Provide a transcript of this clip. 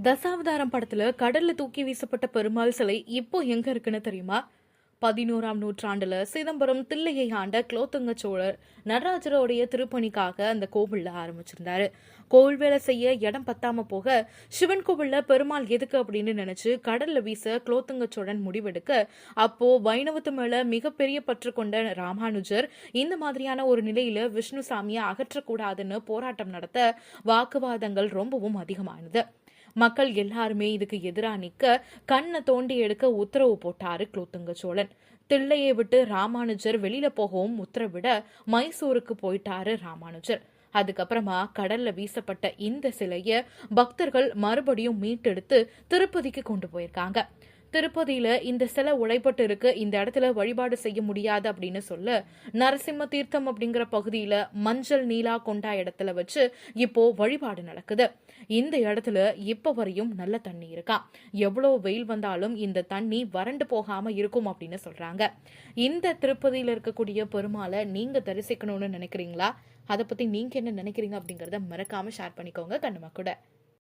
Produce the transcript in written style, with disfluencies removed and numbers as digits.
தசாவதாரம் படத்துல கடல்ல தூக்கி வீசப்பட்ட பெருமாள் சிலை இப்போ எங்க இருக்குன்னு தெரியுமா? 11ஆம் நூற்றாண்டுல சிதம்பரம் தில்லையை ஆண்ட குலோத்துங்க சோழர் நடராஜருடைய திருப்பணிக்காக அந்த கோவில்ல ஆரம்பிச்சிருந்தாரு. கோவில் வேலை செய்ய இடம் பத்தாம போக சிவன் கோவில்ல பெருமாள் எதுக்கு அப்படின்னு நினைச்சு கடல்ல வீச குலோத்துங்க சோழன் முடிவெடுக்க, அப்போ வைணவத்து மேல மிகப்பெரிய பற்று கொண்ட ராமானுஜர் இந்த மாதிரியான ஒரு நிலையில விஷ்ணு சாமியை அகற்றக்கூடாதுன்னு போராட்டம் நடத்த வாக்குவாதங்கள் ரொம்பவும் அதிகமானது. மக்கள் எல்லாருமே இதுக்கு எதிராக நிக்க கண்ணை தோண்டி எடுக்க உத்தரவு போட்டாரு குலோத்துங்க சோழன். தில்லையை விட்டு ராமானுஜர் வெளியில போகவும் உத்தரவிட மைசூருக்கு போயிட்டாரு ராமானுஜர். அதுக்கப்புறமா கடல்ல வீசப்பட்ட இந்த சிலைய பக்தர்கள் மறுபடியும் மீட்டெடுத்து திருப்பதிக்கு கொண்டு போயிருக்காங்க. திருப்பதியில இந்த சிலை உடைப்பட்டு இருக்கு, இந்த இடத்துல வழிபாடு செய்ய முடியாது அப்படின்னு சொல்ல நரசிம்ம தீர்த்தம் அப்படிங்கிற பகுதியில மஞ்சள் நீலா கொண்டா இடத்துல வச்சு இப்போ வழிபாடு நடக்குது. இந்த இடத்துல இப்ப வரையும் நல்ல தண்ணி இருக்கா, எவ்வளவு வெயில் வந்தாலும் இந்த தண்ணி வறண்டு போகாம இருக்கும் அப்படின்னு சொல்றாங்க. இந்த திருப்பதியில இருக்கக்கூடிய பெருமாளை நீங்க தரிசிக்கணும்னு நினைக்கிறீங்களா? அதை பத்தி நீங்க என்ன நினைக்கிறீங்க அப்படிங்கறத மறக்காம ஷேர் பண்ணிக்கோங்க கண்ணுமா கூட.